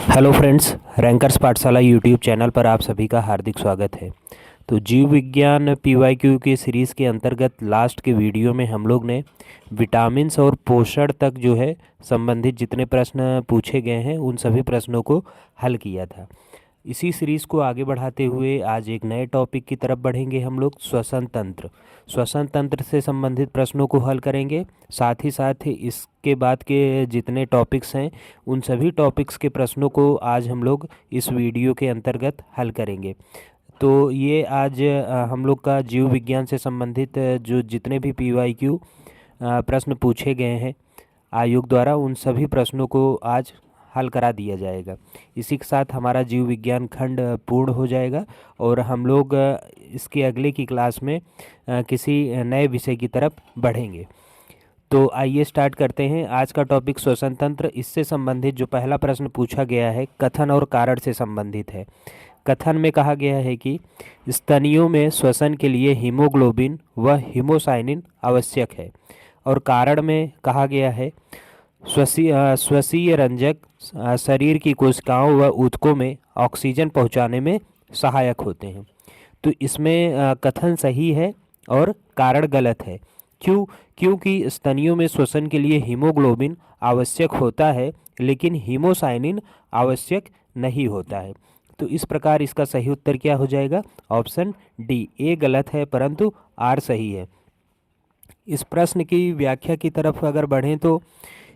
Hello friends, rankers पाठशाला YouTube channel पर आप सभी का हार्दिक स्वागत है। तो जीव विज्ञान पीवाईक्यू की सीरीज़ के अंतर्गत लास्ट के वीडियो में हम लोग ने विटामिन्स और पोषण तक जो है संबंधित जितने प्रश्न पूछे गए हैं उन सभी प्रश्नों को हल किया था। इसी सीरीज़ को आगे बढ़ाते हुए आज एक नए टॉपिक की तरफ बढ़ेंगे हम लोग, श्वसन तंत्र से संबंधित प्रश्नों को हल करेंगे। साथ ही इसके बाद के जितने टॉपिक्स हैं उन सभी टॉपिक्स के प्रश्नों को आज हम लोग इस वीडियो के अंतर्गत हल करेंगे। तो ये आज हम लोग का जीव विज्ञान से संबंधित जो जितने भी पीवाईक्यू प्रश्न पूछे गए हैं आयोग द्वारा उन सभी प्रश्नों को आज हल करा दिया जाएगा। इसी के साथ हमारा जीव विज्ञान खंड पूर्ण हो जाएगा और हम लोग इसके अगले की क्लास में किसी नए विषय की तरफ बढ़ेंगे। तो आइए स्टार्ट करते हैं। आज का टॉपिक श्वसन तंत्र। इससे संबंधित जो पहला प्रश्न पूछा गया है कथन और कारण से संबंधित है। कथन में कहा गया है कि स्तनियों में श्वसन के लिए हीमोग्लोबिन व हीमोसाइनिन आवश्यक है। और कारण में कहा गया है श्वसीय रंजक शरीर की कोशिकाओं व ऊतकों में ऑक्सीजन पहुंचाने में सहायक होते हैं। तो इसमें कथन सही है और कारण गलत है। क्योंकि स्तनियों में श्वसन के लिए हीमोग्लोबिन आवश्यक होता है लेकिन हीमोसाइनिन आवश्यक नहीं होता है। तो इस प्रकार इसका सही उत्तर क्या हो जाएगा? Option D. ए गलत है परंतु आर सही है। इस प्रश्न की व्याख्या की तरफ अगर बढ़ें तो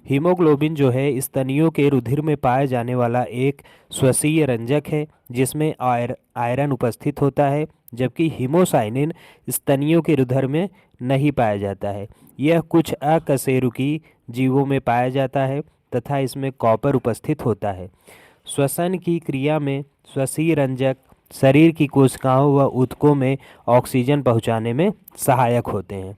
हीमोग्लोबिन जो है स्तनियों के रुधिर में पाया जाने वाला एक श्वसीय रंजक है जिसमें आयरन उपस्थित होता है, जबकि हीमोसाइनिन स्तनियों के रुधिर में नहीं पाया जाता है। यह कुछ अकशेरुकी जीवों में पाया जाता है तथा इसमें कॉपर उपस्थित होता है। श्वसन की क्रिया में श्वसीय रंजक शरीर की कोशिकाओं व ऊतकों में ऑक्सीजन पहुंचाने में सहायक होते हैं।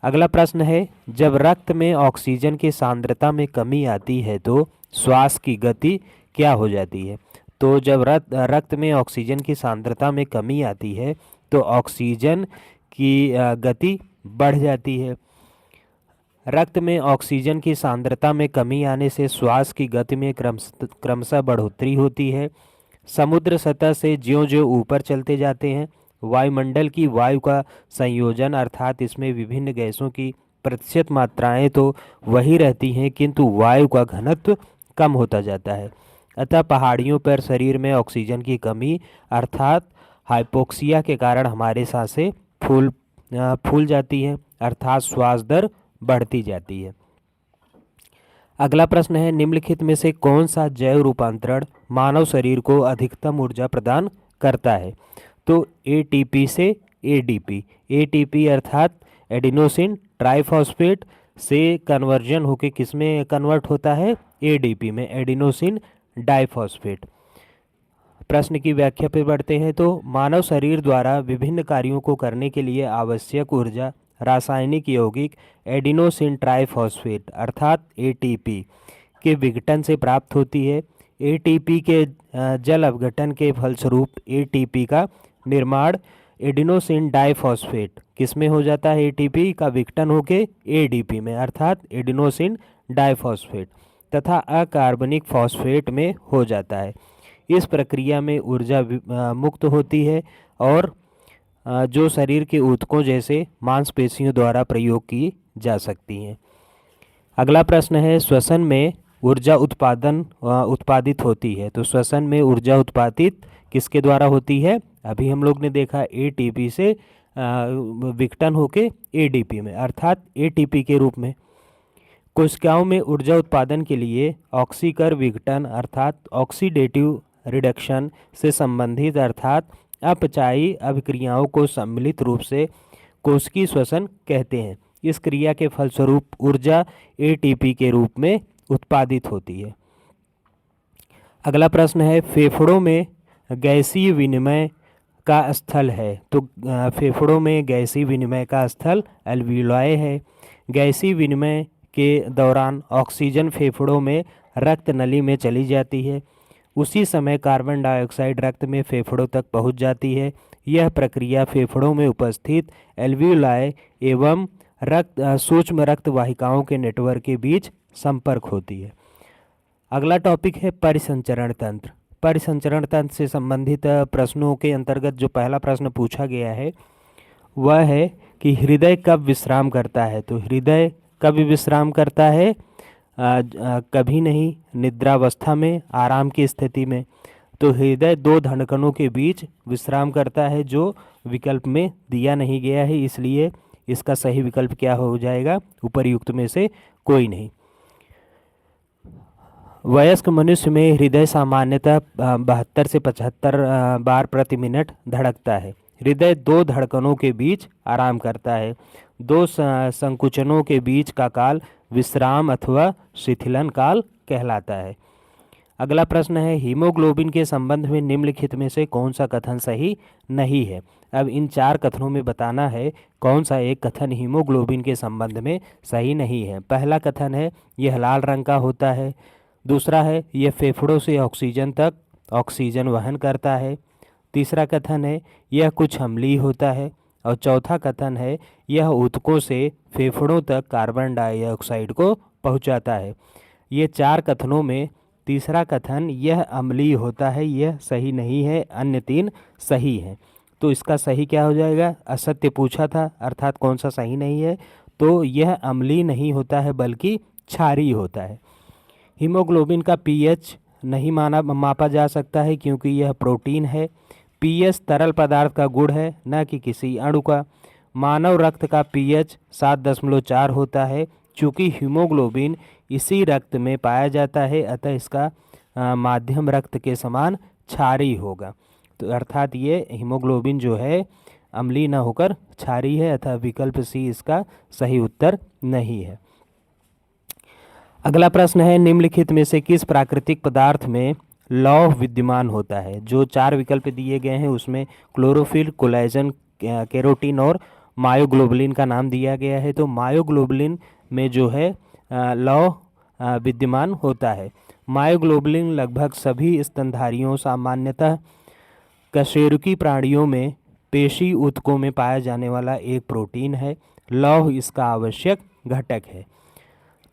अगला प्रश्न है, जब रक्त में ऑक्सीजन की सांद्रता में कमी आती है तो श्वास की गति क्या हो जाती है? तो जब रक्त में ऑक्सीजन की सांद्रता में कमी आती है तो ऑक्सीजन की गति बढ़ जाती है। रक्त में ऑक्सीजन की सांद्रता में कमी आने से श्वास की गति में क्रमशः बढ़ोतरी होती है। समुद्र सतह से ज्यों-ज्यों ऊपर चलते जाते हैं वायुमंडल की वायु का संयोजन अर्थात इसमें विभिन्न गैसों की प्रतिशत मात्राएं तो वही रहती हैं किंतु वायु का घनत्व कम होता जाता है। अतः पहाड़ियों पर शरीर में ऑक्सीजन की कमी अर्थात हाइपोक्सिया के कारण हमारे सांसें फूल जाती हैं अर्थात श्वास दर बढ़ती जाती है। अगला प्रश्न है, निम्नलिखित में से कौन सा जैव रूपांतरण मानव शरीर को अधिकतम ऊर्जा प्रदान करता है? तो एटीपी से एडीपी। एटीपी अर्थात एडिनोसिन ट्राइफॉस्फेट से कन्वर्जन होकर किस में कन्वर्ट होता है? एडीपी में, एडिनोसिन डाइफॉस्फेट। प्रश्न की व्याख्या पे बढ़ते हैं। तो मानव शरीर द्वारा विभिन्न कार्यों को करने के लिए आवश्यक ऊर्जा रासायनिक यौगिक एडिनोसिन ट्राइफॉस्फेट अर्थात एटीपी के विघटन से प्राप्त होती है। एटीपी के जल अपघटन के फलस्वरूप एटीपी का निर्माण एडिनोसिन डाइफॉस्फेट किस में हो जाता है? एटीपी का विघटन होके एडीपी में अर्थात एडिनोसिन डाइफॉस्फेट तथा अकार्बनिक फॉस्फेट में हो जाता है। इस प्रक्रिया में ऊर्जा मुक्त होती है और जो शरीर के ऊतकों जैसे मांसपेशियों द्वारा प्रयोग की जा सकती हैं। अगला प्रश्न है, श्वसन में ऊर्जा उत्पादित होती है। तो श्वसन में ऊर्जा उत्पादित किसके द्वारा होती है? अभी हम लोग ने देखा एटीपी से विघटन होके एडीपी में अर्थात एटीपी के रूप में। कोशिकाओं में ऊर्जा उत्पादन के लिए ऑक्सीकर विघटन अर्थात ऑक्सीडेटिव रिडक्शन से संबंधित अर्थात अपचायी अभिक्रियाओं को सम्मिलित रूप से कोशिकीय श्वसन कहते हैं। इस क्रिया के फलस्वरूप ऊर्जा एटीपी के रूप में उत्पादित होती है। अगला प्रश्न है, फेफड़ों में गैसीय विनिमय का स्थल है। तो फेफड़ों में गैसीय विनिमय का स्थल एल्वियोलाई है। गैसीय विनिमय के दौरान ऑक्सीजन फेफड़ों में रक्त नली में चली जाती है। उसी समय कार्बन डाइऑक्साइड रक्त में फेफड़ों तक पहुंच जाती है। यह प्रक्रिया फेफड़ों में उपस्थित एल्वियोलाई एवं सूक्ष्म रक्त वाहिकाओं के नेटवर्क के बीच संपर्क होती है। अगला टॉपिक है परिसंचरण तंत्र। परिसंचरण तंत्र से संबंधित प्रश्नों के अंतर्गत जो पहला प्रश्न पूछा गया है वह है कि हृदय कब विश्राम करता है। तो हृदय कब विश्राम करता है? कभी नहीं, निद्रावस्था में, आराम की स्थिति में। तो हृदय दो धड़कनों के बीच विश्राम करता है, जो विकल्प में दिया नहीं गया है, इसलिए इसका सही विकल्प क्या हो जाएगा? उपर्युक्त में से कोई नहीं। वयस्क मनुष्य में हृदय सामान्यतः 72 से 75 बार प्रति मिनट धड़कता है। हृदय दो धड़कनों के बीच आराम करता है। दो संकुचनों के बीच का काल विश्राम अथवा शिथिलन काल कहलाता है। अगला प्रश्न है हीमोग्लोबिन के संबंध में निम्नलिखित में से कौन सा कथन सही नहीं है। अब इन चार कथनों में बताना है कौन सा एक कथन हीमोग्लोबिन के संबंध में सही नहीं है। पहला कथन है यह लाल रंग का होता है। दूसरा है यह फेफड़ों से ऑक्सीजन तक ऑक्सीजन वहन करता है। तीसरा कथन है यह कुछ अम्लीय होता है। और चौथा कथन है यह ऊतकों से फेफड़ों तक कार्बन डाइऑक्साइड को पहुंचाता है। ये चार कथनों में तीसरा कथन यह अम्लीय होता है यह सही नहीं है, अन्य तीन सही हैं। तो इसका सही क्या हो जाएगा? असत्य पूछा था, अर्थात कौन सा सही नहीं है? तो यह अम्लीय नहीं होता है बल्कि क्षारीय होता है। हीमोग्लोबिन का पीएच नहीं मापा जा सकता है क्योंकि यह प्रोटीन है। पीएच तरल पदार्थ का गुण है, न कि किसी अणु का। मानव रक्त का पीएच 7.4 होता है। चूँकि हीमोग्लोबिन इसी रक्त में पाया जाता है अतः इसका माध्यम रक्त के समान क्षारीय होगा। तो अर्थात ये हीमोग्लोबिन जो है अम्लीय न होकर क्षारीय है, अतः विकल्प सी इसका सही उत्तर नहीं है। अगला प्रश्न है निम्नलिखित में से किस प्राकृतिक पदार्थ में लौह विद्यमान होता है। जो चार विकल्प दिए गए हैं उसमें क्लोरोफिल, कोलेजन, केरोटीन और मायोग्लोबुलिन का नाम दिया गया है। तो मायोग्लोबुलिन में जो है लौह विद्यमान होता है। मायोग्लोबुलिन लगभग सभी स्तनधारियों सामान्यतः कशेरुकी प्राणियों में पेशी ऊतकों में पाया जाने वाला एक प्रोटीन है। लौह इसका आवश्यक घटक है।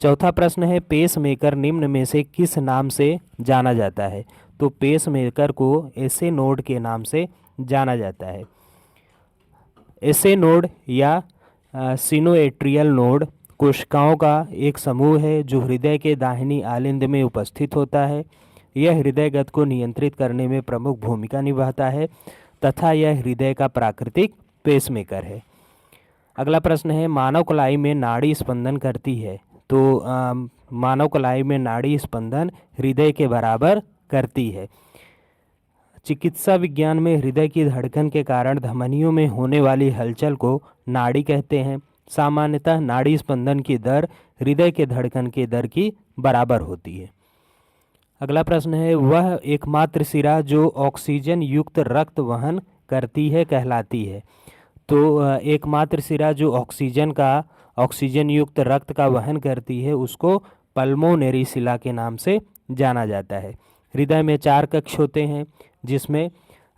चौथा प्रश्न है पेसमेकर निम्न में से किस नाम से जाना जाता है। तो पेसमेकर को एसे नोड के नाम से जाना जाता है। एसे नोड या सिनोएट्रियल नोड कोशिकाओं का एक समूह है जो हृदय के दाहिनी आलिंद में उपस्थित होता है। यह हृदय गति को नियंत्रित करने में प्रमुख भूमिका निभाता है तथा यह हृदय का प्राकृतिक पेसमेकर है। अगला प्रश्न है मानव कलाई में नाड़ी स्पंदन करती है। तो मानव कलाई में नाड़ी स्पंदन हृदय के बराबर करती है। चिकित्सा विज्ञान में हृदय की धड़कन के कारण धमनियों में होने वाली हलचल को नाड़ी कहते हैं। सामान्यतः नाड़ी स्पंदन की दर हृदय के धड़कन के दर की बराबर होती है। अगला प्रश्न है वह एकमात्र सिरा जो ऑक्सीजन युक्त रक्त वहन करती है कहलाती है। तो एकमात्र सिरा जो ऑक्सीजन युक्त रक्त का वहन करती है उसको पल्मोनरी शिला के नाम से जाना जाता है। हृदय में 4 कक्ष होते हैं जिसमें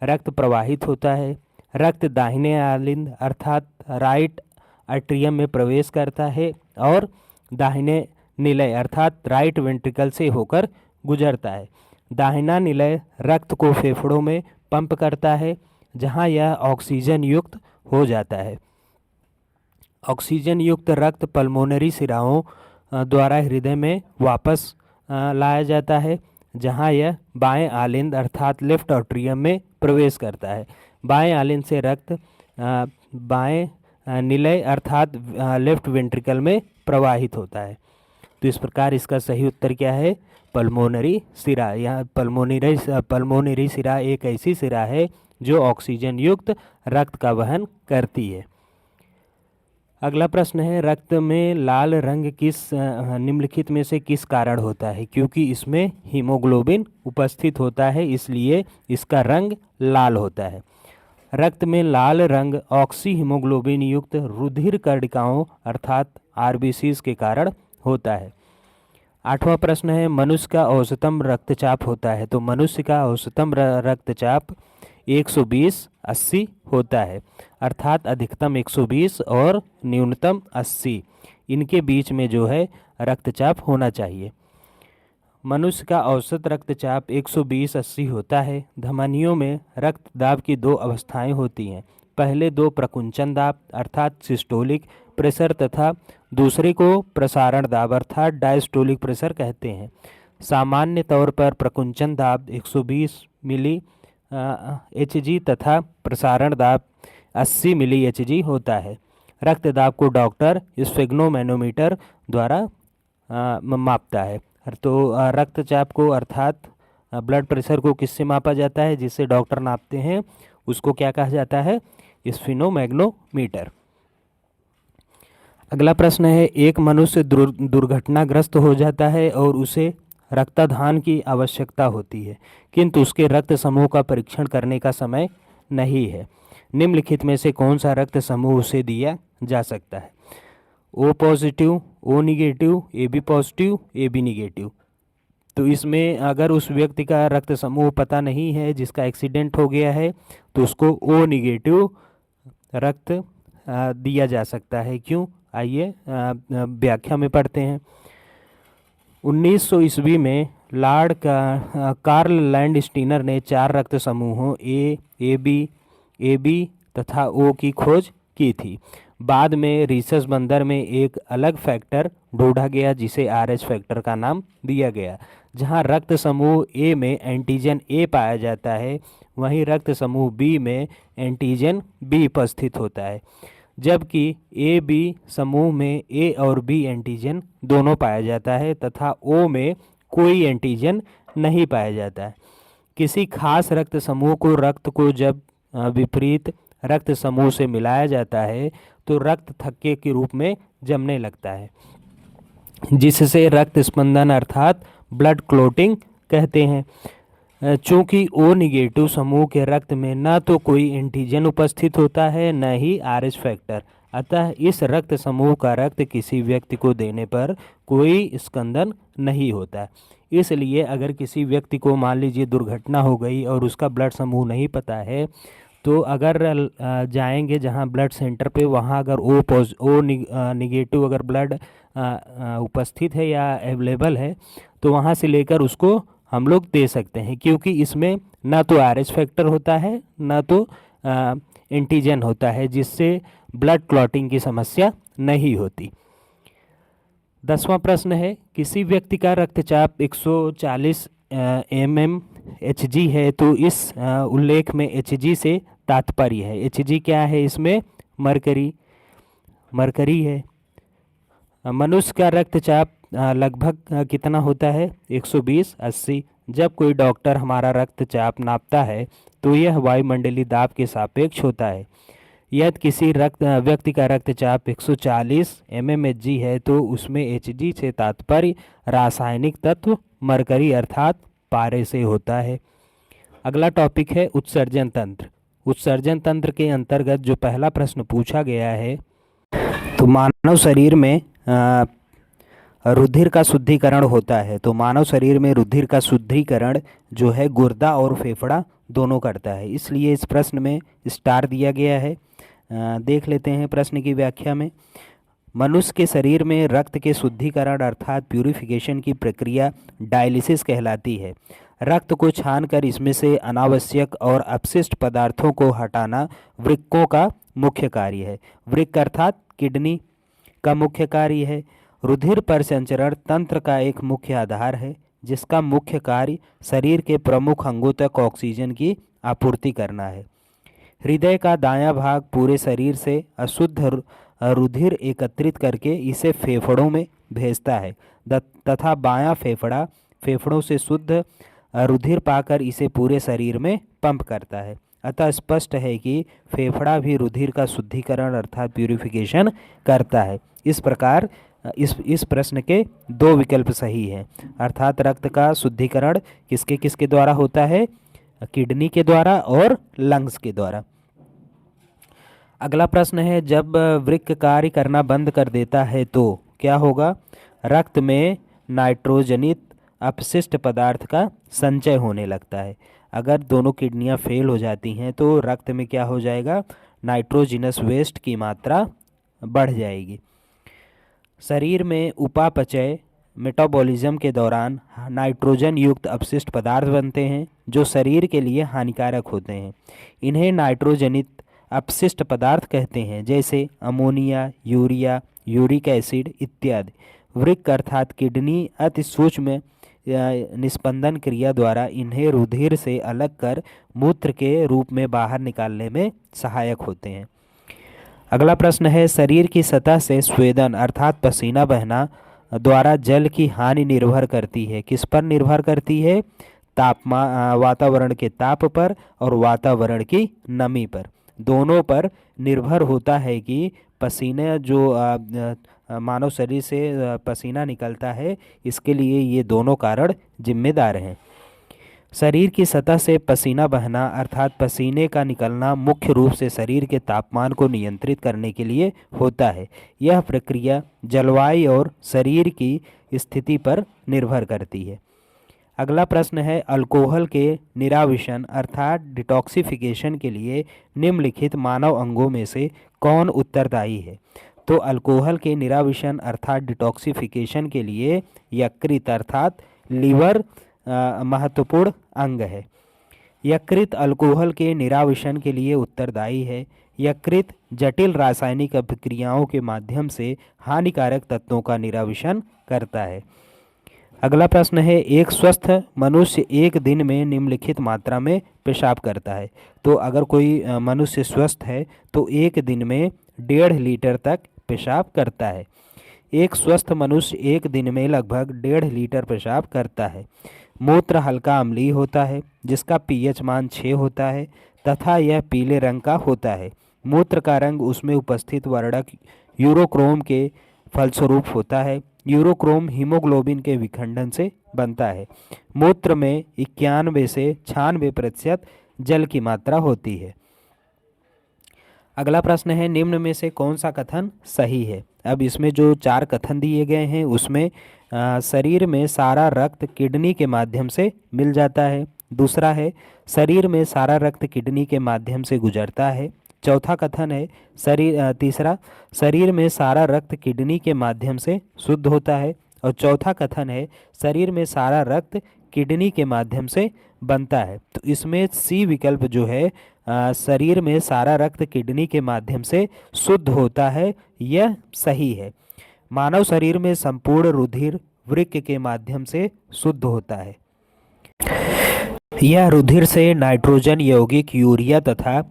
रक्त प्रवाहित होता है। रक्त दाहिने आलिंद अर्थात राइट एट्रियम में प्रवेश करता है और दाहिने निलय अर्थात राइट वेंट्रिकल से होकर गुजरता है। दाहिना निलय रक्त को फेफड़ों में पंप करता है जहां यह ऑक्सीजन युक्त हो जाता है। ऑक्सीजन युक्त रक्त पल्मोनरी शिराओं द्वारा हृदय में वापस लाया जाता है जहां यह बाएं आलिंद अर्थात लेफ्ट एट्रियम में प्रवेश करता है। बाएं आलिंद से रक्त बाएं निलय अर्थात लेफ्ट वेंट्रिकल में प्रवाहित होता है। तो इस प्रकार इसका सही उत्तर क्या है? पल्मोनरी शिरा। यहाँ पल्मोनरी शिरा एक ऐसी शिरा है जो ऑक्सीजन युक्त रक्त का वहन करती है। अगला प्रश्न है रक्त में लाल रंग किस निम्नलिखित में से किस कारण होता है। क्योंकि इसमें हीमोग्लोबिन उपस्थित होता है इसलिए इसका रंग लाल होता है। रक्त में लाल रंग ऑक्सी हीमोग्लोबिन युक्त रुधिर कर्णिकाओं अर्थात आरबीसीज के कारण होता है। 8वां प्रश्न है मनुष्य का औसतम रक्तचाप होता है। तो मनुष्य का औसतम रक्तचाप 120/80 होता है अर्थात अधिकतम 120 और न्यूनतम 80 इनके बीच में जो है रक्तचाप होना चाहिए। मनुष्य का औसत रक्तचाप 120/80 होता है। धमनियों में रक्तदाब की दो अवस्थाएं होती हैं। पहले दो प्रकुंचन दाब अर्थात सिस्टोलिक प्रेशर तथा दूसरे को प्रसारण दाब अर्थात डायस्टोलिक प्रेशर कहते हैं। सामान्य तौर पर प्रकुंचन दाब 120 मिली एचजी तथा प्रसारण दाब 80 मिली एचजी होता है। रक्तदाब को डॉक्टर स्फेग्नोमैनोमीटर द्वारा मापता है। तो रक्तचाप को अर्थात ब्लड प्रेशर को किससे मापा जाता है, जिससे डॉक्टर नापते हैं, उसको क्या कहा जाता है, स्फेग्नोमैग्नोमीटर। अगला प्रश्न है, एक मनुष्य दुर्घटनाग्रस्त हो जाता है और उसे रक्तदान की आवश्यकता होती है, किंतु उसके रक्त समूह का परीक्षण करने का समय नहीं है। निम्नलिखित में से कौन सा रक्त समूह उसे दिया जा सकता है? O positive, O negative, A B positive, A B negative. तो इसमें अगर उस व्यक्ति का रक्त समूह पता नहीं है, जिसका एक्सीडेंट हो गया है, तो उसको ओ निगेटिव रक्त दिया जा सकता है। क्यों, आइए व्याख्या में पढ़ते हैं। 1900 ईस्वी में लॉर्ड कार्ल लैंडस्टीनर ने 4 रक्त समूहों ए बी तथा ओ की खोज की थी। बाद में रिसर्च बंदर में एक अलग फैक्टर ढूंढा गया जिसे RH फैक्टर का नाम दिया गया। जहां रक्त समूह ए में एंटीजन ए पाया जाता है, वहीं रक्त समूह बी में एंटीजन बी उपस्थित होता है, जबकि ए बी समूह में ए और बी एंटीजन दोनों पाया जाता है तथा ओ में कोई एंटीजन नहीं पाया जाता है। किसी खास रक्त समूह को जब विपरीत रक्त समूह से मिलाया जाता है तो रक्त थक्के के रूप में जमने लगता है, जिससे रक्त स्पंदन अर्थात ब्लड क्लोटिंग कहते हैं। चूँकि ओ निगेटिव समूह के रक्त में न तो कोई एंटीजन उपस्थित होता है न ही RH फैक्टर, अतः इस रक्त समूह का रक्त किसी व्यक्ति को देने पर कोई स्पंदन नहीं होता। इसलिए अगर किसी व्यक्ति को मान लीजिए दुर्घटना हो गई और उसका ब्लड समूह नहीं पता है, तो अगर जाएंगे जहां ब्लड सेंटर पे, वहां अगर ओ निगेटिव अगर ब्लड उपस्थित है या अवेलेबल है, तो वहां से लेकर उसको हम लोग दे सकते हैं, क्योंकि इसमें ना तो RH फैक्टर होता है ना तो एंटीजन होता है, जिससे ब्लड क्लॉटिंग की समस्या नहीं होती। 10वां प्रश्न है, किसी व्यक्ति का रक्तचाप 140 mmHg है, तो इस उल्लेख में Hg से तात्पर्य है। Hg क्या है? इसमें मरकरी है। मनुष्य का रक्तचाप लगभग कितना होता है? 120/80। जब कोई डॉक्टर हमारा रक्तचाप नापता है तो यह वायुमंडलीय दाब के सापेक्ष होता है। यदि किसी व्यक्ति का रक्तचाप 140 mmHg है तो उसमें Hg से तात्पर्य रासायनिक तत्व मरकरी अर्थात पारे से होता है। अगला टॉपिक है उत्सर्जन तंत्र। उत्सर्जन तंत्र के अंतर्गत जो पहला प्रश्न पूछा गया है, तो मानव शरीर में रुधिर का शुद्धिकरण होता है। तो मानव शरीर में रुधिर का शुद्धिकरण जो है गुर्दा और फेफड़ा दोनों करता है, इसलिए इस प्रश्न में स्टार दिया गया है। देख लेते हैं प्रश्न की व्याख्या में। मनुष्य के शरीर में रक्त के शुद्धिकरण अर्थात प्यूरिफिकेशन की प्रक्रिया डायलिसिस कहलाती है। रक्त को छानकर इसमें से अनावश्यक और अपशिष्ट पदार्थों को हटाना वृक्कों का मुख्य कार्य है। वृक्क अर्थात किडनी का मुख्य कार्य है। रुधिर परिसंचरण तंत्र का एक मुख्य आधार है, जिसका मुख्य कार्य शरीर के प्रमुख अंगों तक ऑक्सीजन की आपूर्ति करना है। हृदय का दायां भाग पूरे शरीर से अशुद्ध रुधिर एकत्रित करके इसे फेफड़ों में भेजता है तथा बायां फेफड़ा फेफड़ों से शुद्ध रुधिर पाकर इसे पूरे शरीर में पंप करता है। अतः स्पष्ट है कि फेफड़ा भी रुधिर का शुद्धिकरण अर्थात प्यूरिफिकेशन करता है। इस प्रकार इस प्रश्न के 2 विकल्प सही हैं, अर्थात रक्त का शुद्धिकरण किसके किसके द्वारा होता है? किडनी के द्वारा और लंग्स के द्वारा। अगला प्रश्न है, जब वृक्क कार्य करना बंद कर देता है तो क्या होगा? रक्त में नाइट्रोजनित अपशिष्ट पदार्थ का संचय होने लगता है। अगर दोनों किडनियां फेल हो जाती हैं तो रक्त में क्या हो जाएगा? नाइट्रोजिनस वेस्ट की मात्रा बढ़ जाएगी। शरीर में उपापचय मेटाबॉलिज्म के दौरान नाइट्रोजन युक्त अपशिष्ट पदार्थ बनते हैं जो शरीर के लिए हानिकारक होते हैं। इन्हें नाइट्रोजनित अपशिष्ट पदार्थ कहते हैं, जैसे अमोनिया, यूरिया, यूरिक एसिड इत्यादि। वृक्क अर्थात किडनी अति सूक्ष्म निस्पंदन क्रिया द्वारा इन्हें रुधिर से अलग कर मूत्र के रूप में बाहर निकालने में सहायक होते हैं। अगला प्रश्न है, शरीर की सतह से स्वेदन अर्थात पसीना बहना द्वारा जल की हानि निर्भर करती है। किस पर निर्भर करती है? तापमान, वातावरण के ताप पर और वातावरण की नमी पर, दोनों पर निर्भर होता है कि पसीने जो मानव शरीर से पसीना निकलता है, इसके लिए ये दोनों कारण जिम्मेदार हैं। शरीर की सतह से पसीना बहना अर्थात पसीने का निकलना मुख्य रूप से शरीर के तापमान को नियंत्रित करने के लिए होता है। यह प्रक्रिया जलवायु और शरीर की स्थिति पर निर्भर करती है। अगला प्रश्न है, अल्कोहल के निराविशन अर्थात डिटॉक्सिफिकेशन के लिए निम्नलिखित मानव अंगों में से कौन उत्तरदायी है? तो अल्कोहल के निराविशन अर्थात डिटॉक्सिफिकेशन के लिए यकृत अर्थात लीवर महत्वपूर्ण अंग है। यकृत अल्कोहल के निराविशन के लिए उत्तरदायी है। यकृत जटिल रासायनिक अभिक्रियाओं के माध्यम से हानिकारक तत्वों का निराविशन करता है। अगला प्रश्न है, एक स्वस्थ मनुष्य एक दिन में निम्नलिखित मात्रा में पेशाब करता है। तो अगर कोई मनुष्य स्वस्थ है तो एक दिन में 1.5 लीटर तक पेशाब करता है। एक स्वस्थ मनुष्य एक दिन में लगभग 1.5 लीटर पेशाब करता है। मूत्र हल्का अम्लीय होता है जिसका पीएच मान 6 होता है तथा यह पीले रंग का होता है। मूत्र का रंग उसमें उपस्थित वर्णक यूरोक्रोम के फलस्वरूप होता है। यूरोक्रोम हीमोग्लोबिन के विखंडन से बनता है। मूत्र में 91 से 96% जल की मात्रा होती है। अगला प्रश्न है, निम्न में से कौन सा कथन सही है? अब इसमें जो 4 कथन दिए गए हैं उसमें शरीर में सारा रक्त किडनी के माध्यम से मिल जाता है। दूसरा है, शरीर में सारा रक्त किडनी के माध्यम से गुजरता है। चौथा कथन है तीसरा, शरीर में सारा रक्त किडनी के माध्यम से शुद्ध होता है। और चौथा कथन है, शरीर में सारा रक्त किडनी के माध्यम से बनता है। तो इसमें सी विकल्प जो है, शरीर में सारा रक्त किडनी के माध्यम से शुद्ध होता है, यह सही है। मानव शरीर में संपूर्ण रुधिर वृक्क के माध्यम से शुद्ध होता है। यह रुधिर से नाइट्रोजन यौगिक यूरिया तथा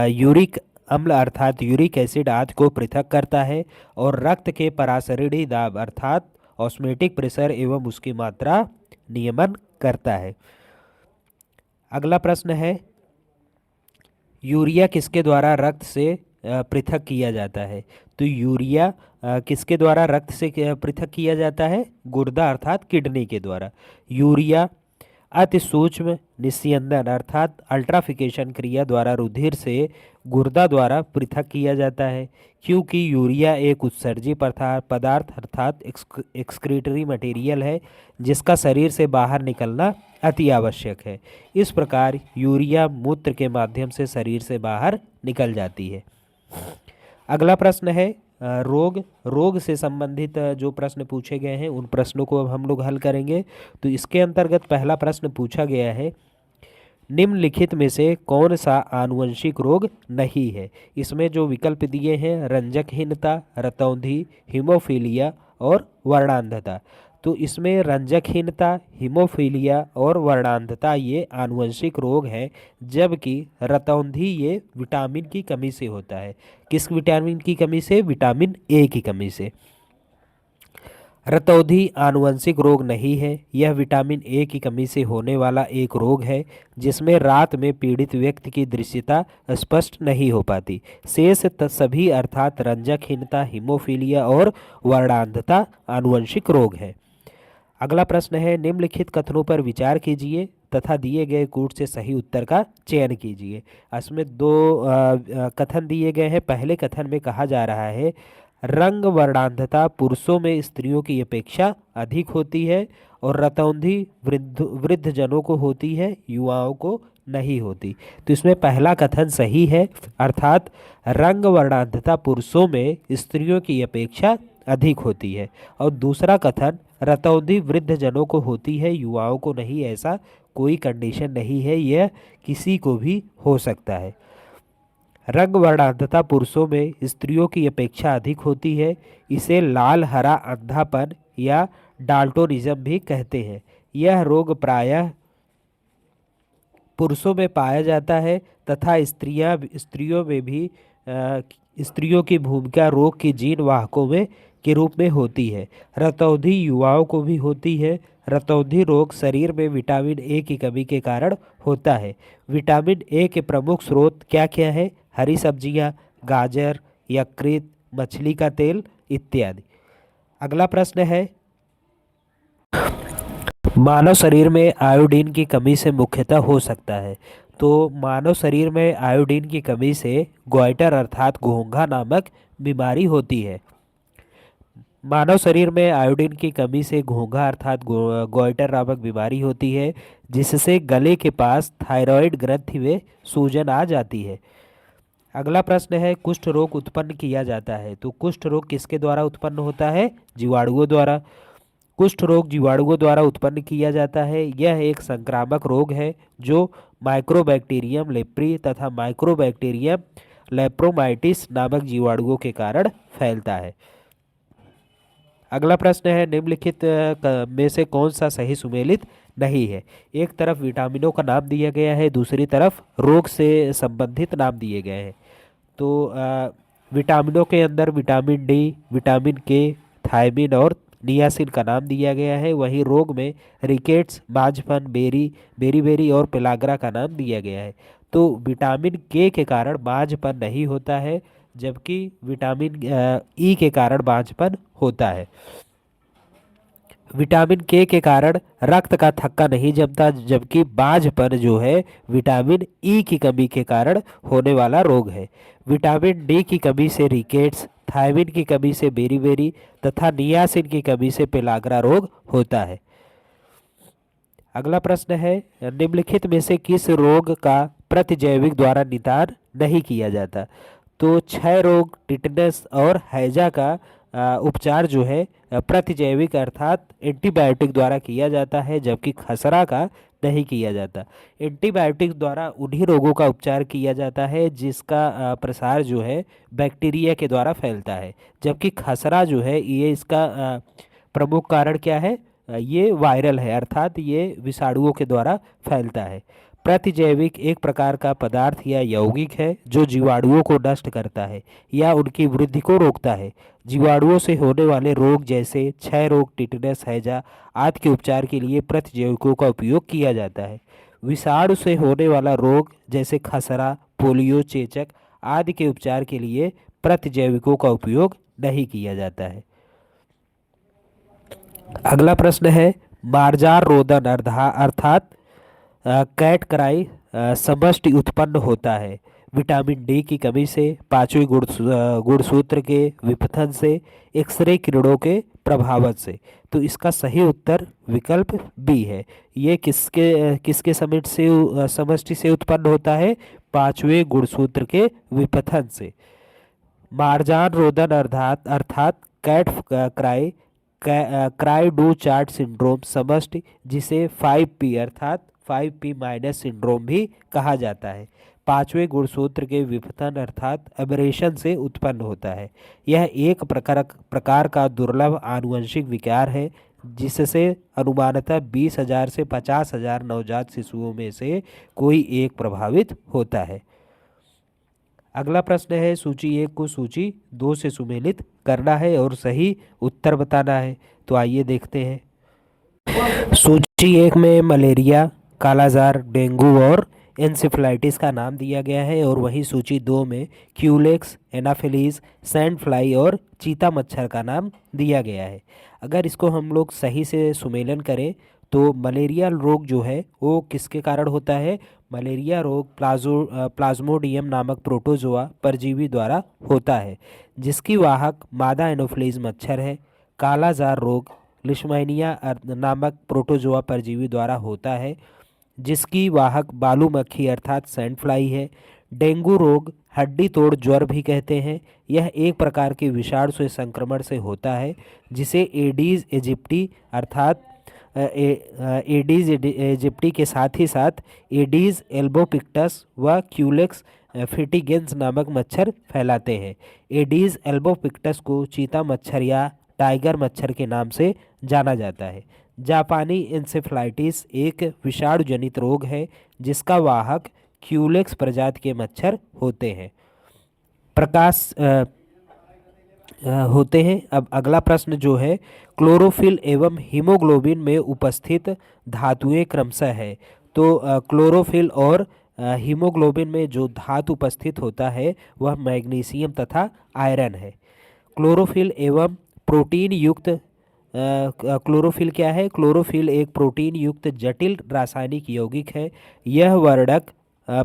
यूरिक अम्ल अर्थात यूरिक एसिड आदि को पृथक करता है और रक्त के पराशरीणी दाब अर्थात ऑस्मेटिक प्रेशर एवं उसकी मात्रा नियमन करता है। अगला प्रश्न है, यूरिया किसके द्वारा रक्त से पृथक किया जाता है? तो यूरिया किसके द्वारा रक्त से पृथक किया जाता है? गुर्दा अर्थात किडनी के द्वारा। यूरिया अति सूक्ष्म निस्यंदन अर्थात अल्ट्राफिकेशन क्रिया द्वारा रुधिर से गुर्दा द्वारा पृथक किया जाता है। क्योंकि यूरिया एक उत्सर्जी पदार्थ अर्थात एक्सक्रीटरी मटेरियल है जिसका शरीर से बाहर निकलना अति आवश्यक है। इस प्रकार यूरिया मूत्र के माध्यम से शरीर से बाहर निकल जाती है। अगला प्रश्न है, रोग से संबंधित जो प्रश्न पूछे गए हैं उन प्रश्नों को अब हम लोग हल करेंगे। तो इसके अंतर्गत पहला प्रश्न पूछा गया है, निम्नलिखित में से कौन सा आनुवंशिक रोग नहीं है? इसमें जो विकल्प दिए हैं, रंजकहीनता, रतौंधी, हीमोफीलिया और वर्णांधता। तो इसमें रंजकहीनता, हीमोफीलिया और वर्णांधता ये आनुवंशिक रोग है, जबकि रतौंधी ये विटामिन की कमी से होता है। किस विटामिन की कमी से? विटामिन ए की कमी से। रतौंधी आनुवंशिक रोग नहीं है, यह विटामिन ए की कमी से होने वाला एक रोग है जिसमें रात में पीड़ित व्यक्ति की दृश्यता स्पष्ट नहीं हो पाती। शेष सभी अर्थात रंजकहीनता, हीमोफीलिया और वर्णांधता आनुवंशिक रोग है। अगला प्रश्न है, निम्नलिखित कथनों पर विचार कीजिए तथा दिए गए कूट से सही उत्तर का चयन कीजिए। इसमें 2 कथन दिए गए हैं। पहले कथन में कहा जा रहा है, रंग वर्णांधता पुरुषों में स्त्रियों की अपेक्षा अधिक होती है और रतौंधी वृद्धजनों को होती है, युवाओं को नहीं होती। तो इसमें पहला कथन सही है, अर्थात रंग वर्णांधता पुरुषों में स्त्रियों की अपेक्षा अधिक होती है। और दूसरा कथन, रतौंधी वृद्ध जनों को होती है, युवाओं को नहीं, ऐसा कोई कंडीशन नहीं है, यह किसी को भी हो सकता है। रंग वर्णांधता पुरुषों में स्त्रियों की अपेक्षा अधिक होती है। इसे लाल हरा अंधापन या डाल्टोनिज्म भी कहते हैं। यह रोग प्रायः पुरुषों में पाया जाता है तथा स्त्रियों में भी स्त्रियों की भूमिका रोग की जीन वाहकों में के रूप में होती है। रतौंधी युवाओं को भी होती है। रतौंधी रोग शरीर में विटामिन ए की कमी के कारण होता है। विटामिन ए के प्रमुख स्रोत क्या क्या है? हरी सब्जियां, गाजर, यकृत, मछली का तेल इत्यादि। अगला प्रश्न है, मानव शरीर में आयोडीन की कमी से मुख्यतः हो सकता है। तो मानव शरीर में आयोडीन की कमी से गोइटर अर्थात घोंघा नामक बीमारी होती है। मानव शरीर में आयोडीन की कमी से घोंघा अर्थात गोइटर नामक बीमारी होती है, जिससे गले के पास थायराइड ग्रंथि में सूजन आ जाती है। अगला प्रश्न है, कुष्ठ रोग उत्पन्न किया जाता है। तो कुष्ठ रोग किसके द्वारा उत्पन्न होता है? जीवाणुओं द्वारा। कुष्ठ रोग जीवाणुओं द्वारा उत्पन्न किया जाता है। यह एक संक्रामक रोग है जो माइक्रोबैक्टीरियम लेप्री तथा माइक्रोबैक्टीरियम लेप्रोमाइटिस नामक जीवाणुओं के कारण फैलता है। अगला प्रश्न है, निम्नलिखित में से कौन सा सही सुमेलित नहीं है? एक तरफ विटामिनों का नाम दिया गया है, दूसरी तरफ रोग से संबंधित नाम दिए गए हैं। तो विटामिनों के अंदर विटामिन डी, विटामिन के, थायमिन और नियासिन का नाम दिया गया है। वहीं रोग में रिकेट्स, बांझपन, बेरी और पेलाग्रा का नाम दिया गया है। तो विटामिन के कारण बांझपन नहीं होता है, जबकि विटामिन ई के कारण बांझपन होता है। विटामिन के कारण रक्त का थक्का नहीं जमता, जबकि बांझपन जो है विटामिन ई की कमी के कारण होने वाला रोग है। विटामिन डी की कमी से रिकेट्स, थायमिन की कमी से बेरी तथा नियासिन की कमी से पेलाग्रा रोग होता है। अगला प्रश्न है, निम्नलिखित में से किस रोग का प्रतिजैविक द्वारा निदान नहीं किया जाता? तो क्षय रोग, टिटनेस और हैजा का उपचार जो है प्रतिजैविक अर्थात एंटीबायोटिक द्वारा किया जाता है, जबकि खसरा का नहीं किया जाता। एंटीबायोटिक द्वारा उन्हीं रोगों का उपचार किया जाता है जिसका प्रसार जो है बैक्टीरिया के द्वारा फैलता है, जबकि खसरा जो है ये इसका प्रमुख कारण क्या है? ये वायरल है, अर्थात ये विषाणुओं के द्वारा फैलता है। प्रतिजैविक एक प्रकार का पदार्थ या यौगिक है जो जीवाणुओं को नष्ट करता है या उनकी वृद्धि को रोकता है। जीवाणुओं से होने वाले रोग जैसे क्षय रोग, टिटनेस, हैजा आदि के उपचार के लिए प्रतिजैविकों का उपयोग किया जाता है। विषाणु से होने वाला रोग जैसे खसरा, पोलियो, चेचक आदि के उपचार के लिए प्रतिजैविकों का उपयोग नहीं किया जाता है। अगला प्रश्न है, मार्जार रोदन अर्थात कैट क्राई समष्टि उत्पन्न होता है विटामिन डी की कमी से, पांचवें गुणसूत्र के विपथन से, एक्सरे किरणों के प्रभाव से। तो इसका सही उत्तर विकल्प बी है। ये किसके समष्टि से उत्पन्न होता है? पांचवें गुणसूत्र के विपथन से। मार्जान रोदन अर्थात cat cry cry du chat syndrome समष्टि, जिसे 5P अर्थात 5P माइनस सिंड्रोम भी कहा जाता है, पांचवें गुणसूत्र के विपथन अर्थात एबरेशन से उत्पन्न होता है। यह एक प्रकार का दुर्लभ आनुवंशिक विकार है जिससे अनुमानतः 20,000 से 50,000 नवजात शिशुओं में से कोई एक प्रभावित होता है। अगला प्रश्न है, सूची 1 को सूची 2 से सुमेलित करना है और सही उत्तर बताना है। तो आइए देखते हैं। सूची 1 में मलेरिया, कालाजार, डेंगू और एन्सेफेलाइटिस का नाम दिया गया है, और वहीं सूची 2 में क्यूलेक्स, एनाफिलीज, सैंड फ्लाई और चीता मच्छर का नाम दिया गया है। अगर इसको हम लोग सही से सुमेलन करें तो मलेरिया रोग जो है वो किसके कारण होता है? मलेरिया रोग प्लाज्मोडियम नामक प्रोटोजोआ परजीवी द्वारा होता है, जिसकी वाहक मादा एनोफिलीज मच्छर है। कालाजार रोग लिशमैनिया नामक प्रोटोजोआ परजीवी द्वारा होता है, जिसकी वाहक बालू मक्खी अर्थात सैंड फ्लाई है। डेंगू रोग हड्डी तोड़ ज्वर भी कहते हैं। यह एक प्रकार के विषाणु से संक्रमण से होता है जिसे एडीज एजिप्टी अर्थात एडीज एजिप्टी के साथ ही साथ एडीज एल्बोपिक्टस व क्यूलेक्स फिटिगेंस नामक मच्छर फैलाते हैं। एडीज एल्बोपिक्टस को चीता मच्छर या टाइगर मच्छर के नाम से जाना जाता है। जापानी इंसेफ्लाइटिस एक विषाणु जनित रोग है जिसका वाहक क्यूलेक्स प्रजाति के मच्छर होते हैं। प्रकाश होते हैं। अब अगला प्रश्न जो है, क्लोरोफिल एवं हीमोग्लोबिन में उपस्थित धातुएं क्रमशः है। तो क्लोरोफिल और हीमोग्लोबिन में जो धातु उपस्थित होता है वह मैग्नीशियम तथा आयरन है। क्लोरोफिल एवं प्रोटीन युक्त क्लोरोफिल क्या है? क्लोरोफिल एक प्रोटीन युक्त जटिल रासायनिक यौगिक है। यह वर्णक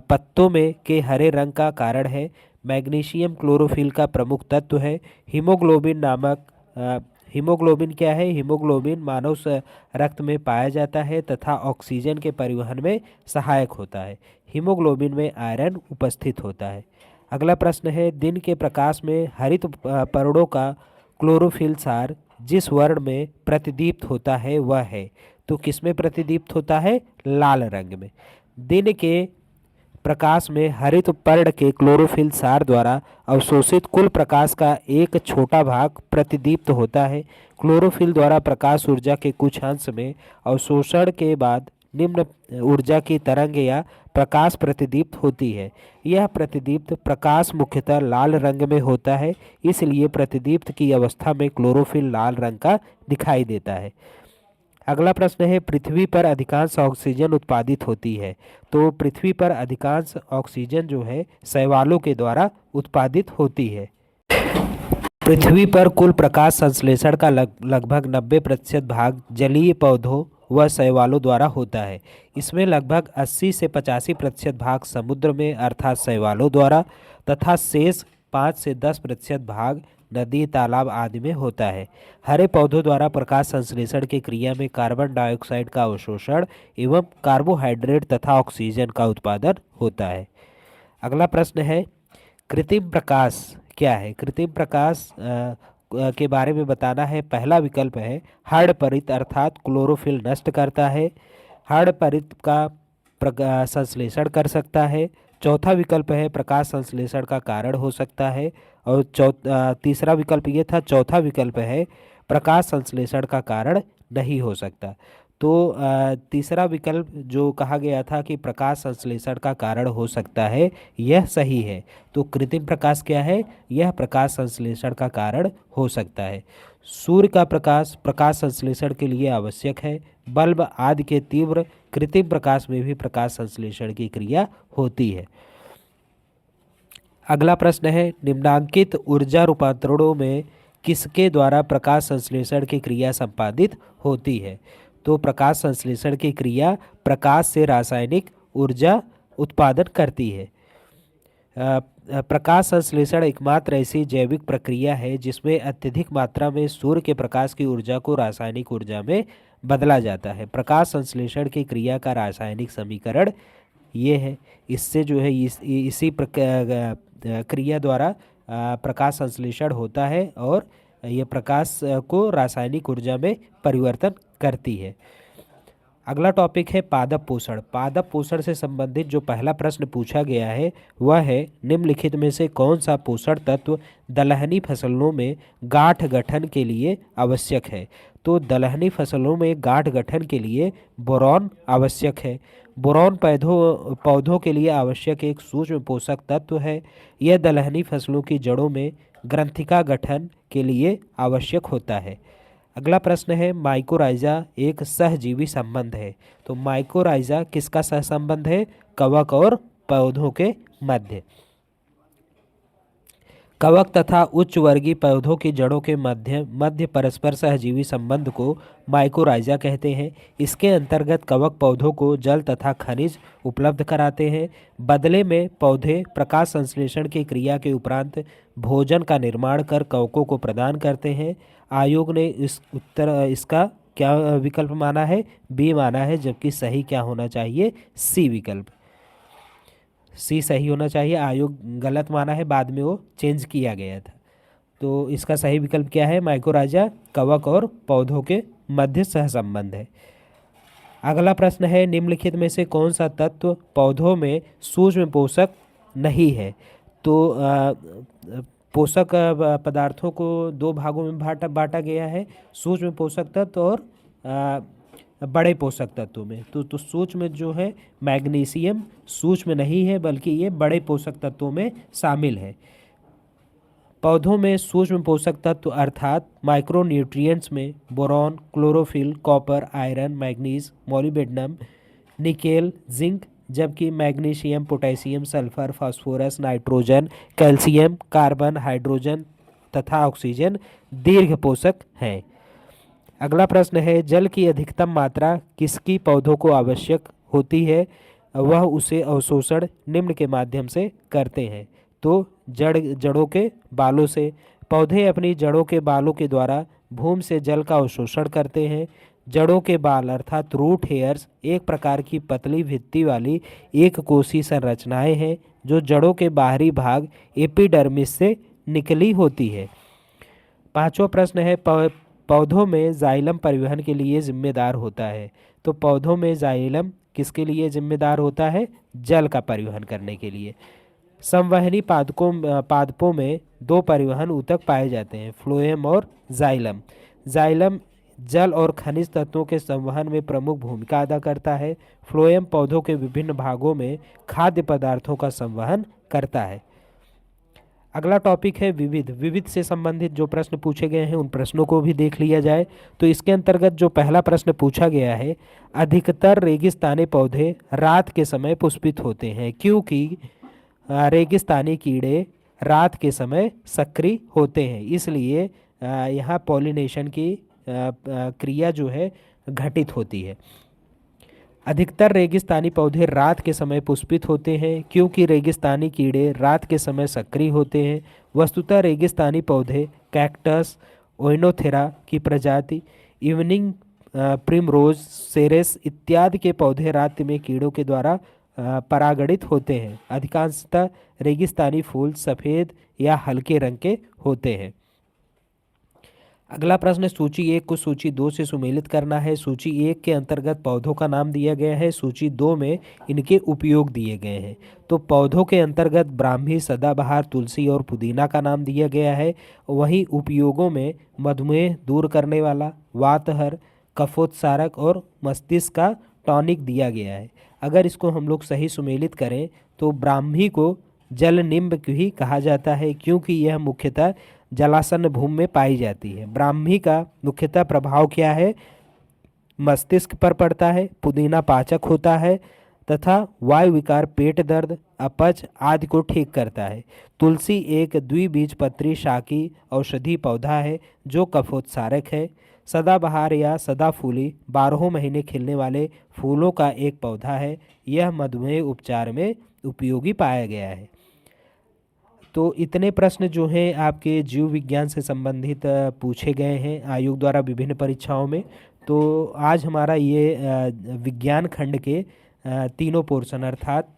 पत्तों में के हरे रंग का कारण है। मैग्नीशियम क्लोरोफिल का प्रमुख तत्व है। हीमोग्लोबिन क्या है? हीमोग्लोबिन मानव रक्त में पाया जाता है तथा ऑक्सीजन के परिवहन में सहायक होता है। हीमोग्लोबिन में आयरन उपस्थित होता है। अगला प्रश्न है, दिन के प्रकाश में हरित पर्णों का क्लोरोफिल सार जिस वर्ण में प्रतिदीप्त होता है वह है। तो किसमें प्रतिदीप्त होता है? लाल रंग में। दिन के प्रकाश में हरित पर्ण के क्लोरोफिल सार द्वारा अवशोषित कुल प्रकाश का एक छोटा भाग प्रतिदीप्त होता है। क्लोरोफिल द्वारा प्रकाश ऊर्जा के कुछ अंश में अवशोषण के बाद निम्न ऊर्जा की तरंग या प्रकाश प्रतिदीप्त होती है। यह प्रतिदीप्त प्रकाश मुख्यतः लाल रंग में होता है, इसलिए प्रतिदीप्त की अवस्था में क्लोरोफिल लाल रंग का दिखाई देता है। अगला प्रश्न है, पृथ्वी पर अधिकांश ऑक्सीजन उत्पादित होती है। तो पृथ्वी पर अधिकांश ऑक्सीजन जो है शैवालों के द्वारा उत्पादित होती है। पृथ्वी पर कुल प्रकाश संश्लेषण का लगभग 90% भाग जलीय पौधों व शैवालों द्वारा होता है। इसमें लगभग 80 से 85% भाग समुद्र में अर्थात शैवालों द्वारा तथा शेष 5 से 10% भाग नदी तालाब आदि में होता है। हरे पौधों द्वारा प्रकाश संश्लेषण की क्रिया में कार्बन डाइऑक्साइड का अवशोषण एवं कार्बोहाइड्रेट तथा ऑक्सीजन का उत्पादन होता है। अगला प्रश्न है, कृत्रिम प्रकाश क्या है? कृत्रिम प्रकाश के बारे में बताना है। पहला विकल्प है हर्षपरित अर्थात क्लोरोफिल नष्ट करता है। हर्षपरित का संश्लेषण कर सकता है। चौथा विकल्प है प्रकाश संश्लेषण का कारण हो सकता है। और तीसरा विकल्प ये था, चौथा विकल्प है प्रकाश संश्लेषण का कारण नहीं हो सकता। तो तीसरा विकल्प जो कहा गया था कि प्रकाश संश्लेषण का कारण हो सकता है, यह सही है। तो कृत्रिम प्रकाश क्या है? यह प्रकाश संश्लेषण का कारण हो सकता है। सूर्य का प्रकाश प्रकाश संश्लेषण के लिए आवश्यक है। बल्ब आदि के तीव्र कृत्रिम प्रकाश में भी प्रकाश संश्लेषण की क्रिया होती है। अगला प्रश्न है, निम्नांकित ऊर्जा रूपांतरणों में किसके द्वारा प्रकाश संश्लेषण की क्रिया संपादित होती है? तो प्रकाश संश्लेषण की क्रिया प्रकाश से रासायनिक ऊर्जा उत्पादन करती है। प्रकाश संश्लेषण एकमात्र ऐसी जैविक प्रक्रिया है जिसमें अत्यधिक मात्रा में सूर्य के प्रकाश की ऊर्जा को रासायनिक ऊर्जा में बदला जाता है। प्रकाश संश्लेषण की क्रिया का रासायनिक समीकरण ये है। इससे जो है इसी क्रिया द्वारा प्रकाश संश्लेषण होता है और यह प्रकाश को रासायनिक ऊर्जा में परिवर्तन करती है। अगला टॉपिक है पादप पोषण। पादप पोषण से संबंधित जो पहला प्रश्न पूछा गया है वह है, निम्नलिखित में से कौन सा पोषण तत्व दलहनी फसलों में गांठ गठन के लिए आवश्यक है? तो दलहनी फसलों में गांठ गठन के लिए बोरॉन आवश्यक है। बोरॉन पौधों के लिए आवश्यक एक सूक्ष्म पोषक तत्व है। यह दलहनी फसलों की जड़ों में ग्रंथिका गठन के लिए आवश्यक होता है। अगला प्रश्न है, माइकोराइजा एक सहजीवी संबंध है। तो माइकोराइजा किसका सहसंबंध है? कवक और पौधों के मध्य। कवक तथा उच्च वर्गीय पौधों की जड़ों के मध्य परस्पर सहजीवी संबंध को माइकोराइजा कहते हैं। इसके अंतर्गत कवक पौधों को जल तथा खनिज उपलब्ध कराते हैं। बदले में पौधे प्रकाश संश्लेषण की क्रिया के उपरांत भोजन का निर्माण कर कवकों को प्रदान करते हैं। आयोग ने इसका क्या विकल्प माना है? बी माना है, जबकि सही क्या होना चाहिए? सी विकल्प। सी सही होना चाहिए, आयोग गलत माना है, बाद में वो चेंज किया गया था। तो इसका सही विकल्प क्या है? माइकोराजा कवक और पौधों के मध्य सहसंबंध है। अगला प्रश्न है, निम्नलिखित में से कौन सा तत्व पौधों में सूक्ष्म पोषक नहीं है? तो पोषक पदार्थों को दो भागों में बांटा गया है, सूक्ष्म पोषक तत्व और बड़े पोषक तत्वों में। तो सूक्ष्म जो है मैग्नीशियम सूक्ष्म नहीं है, बल्कि ये बड़े पोषक तत्वों में शामिल है। पौधों में सूक्ष्म पोषक तत्व अर्थात माइक्रोन्यूट्रिएंट्स में boron, chlorophyll, copper, iron, manganese, molybdenum, nickel, zinc, जबकि magnesium, potassium, sulphur, phosphorus, nitrogen, calcium, carbon, hydrogen तथा ऑक्सीजन दीर्घ पोषक हैं। अगला प्रश्न है, जल की अधिकतम मात्रा किसकी पौधों को आवश्यक होती है? वह उसे अवशोषण निम्न के माध्यम से करते हैं। तो जड़ों के बालों से। पौधे अपनी जड़ों के बालों के द्वारा भूमि से जल का अवशोषण करते हैं। जड़ों के बाल अर्थात रूट हेयर्स एक प्रकार की पतली भित्ति वाली एक कोषीय संरचनाएं हैं जो जड़ों के बाहरी भाग एपिडर्मिस से निकली होती है। पांचवा प्रश्न है, पौधों में जाइलम परिवहन के लिए जिम्मेदार होता है। तो पौधों में जाइलम किसके लिए जिम्मेदार होता है? जल का परिवहन करने के लिए। संवहनी पादपों में दो परिवहन ऊतक पाए जाते हैं, फ्लोएम और जाइलम। जाइलम जल और खनिज तत्वों के संवहन में प्रमुख भूमिका अदा करता है। फ्लोएम पौधों के विभिन्न भागों में खाद्य पदार्थों का संवहन करता है। अगला टॉपिक है विविध। विविध से संबंधित जो प्रश्न पूछे गए हैं उन प्रश्नों को भी देख लिया जाए। तो इसके अंतर्गत जो पहला प्रश्न पूछा गया है, अधिकतर रेगिस्तानी पौधे रात के समय पुष्पित होते हैं क्योंकि रेगिस्तानी कीड़े रात के समय सक्रिय होते हैं, इसलिए यहाँ पॉलिनेशन की क्रिया जो है घटित होती है। अधिकतर रेगिस्तानी पौधे रात के समय पुष्पित होते हैं क्योंकि रेगिस्तानी कीड़े रात के समय सक्रिय होते हैं। वस्तुतः रेगिस्तानी पौधे कैक्टस, ओइनोथेरा की प्रजाति, इवनिंग प्रिमरोज, सेरेस इत्यादि के पौधे रात में कीड़ों के द्वारा परागणित होते हैं। अधिकांशतः रेगिस्तानी फूल सफ़ेद या हल्के रंग के होते हैं। अगला प्रश्न, सूची 1 को सूची 2 से सुमेलित करना है। सूची 1 के अंतर्गत पौधों का नाम दिया गया है, सूची 2 में इनके उपयोग दिए गए हैं। तो पौधों के अंतर्गत ब्राह्मी, सदाबहार, तुलसी और पुदीना का नाम दिया गया है। वहीं उपयोगों में मधुमेह दूर करने वाला, वातहर, कफोत्सारक और मस्तिष्क का टॉनिक दिया गया है। अगर इसको हम लोग सही सुमेलित करें तो ब्राह्मी को जल निम्ब भी कहा जाता है क्योंकि यह मुख्यतः जलासन्न भूमि में पाई जाती है। ब्राह्मी का मुख्यतः प्रभाव क्या है? मस्तिष्क पर पड़ता है। पुदीना पाचक होता है तथा वायु विकार, पेट दर्द, अपच आदि को ठीक करता है। तुलसी एक द्विबीजपत्री शाकी औषधि पौधा है जो कफोत्सारक है। सदाबहार या सदाफूली 12 महीने खिलने वाले फूलों का एक पौधा है। यह मधुमेह उपचार में उपयोगी पाया गया है। तो इतने प्रश्न जो हैं आपके जीव विज्ञान से संबंधित पूछे गए हैं आयोग द्वारा विभिन्न परीक्षाओं में। तो आज हमारा ये विज्ञान खंड के तीनों पोर्शन अर्थात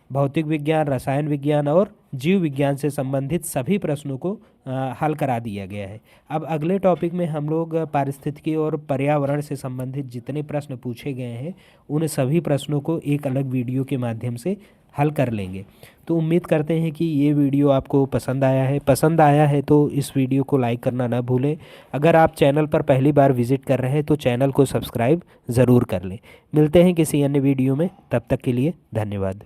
भौतिक विज्ञान, रसायन विज्ञान और जीव विज्ञान से संबंधित सभी प्रश्नों को हल करा दिया गया है। अब अगले टॉपिक में हम लोग पारिस्थितिकी और पर्यावरण से संबंधित जितने प्रश्न पूछे गए हैं उन सभी प्रश्नों को एक अलग वीडियो के माध्यम से हल कर लेंगे। तो उम्मीद करते हैं कि ये वीडियो आपको पसंद आया है। पसंद आया है तो इस वीडियो को लाइक करना ना भूलें। अगर आप चैनल पर पहली बार विजिट कर रहे हैं तो चैनल को सब्सक्राइब ज़रूर कर लें। मिलते हैं किसी अन्य वीडियो में, तब तक के लिए धन्यवाद।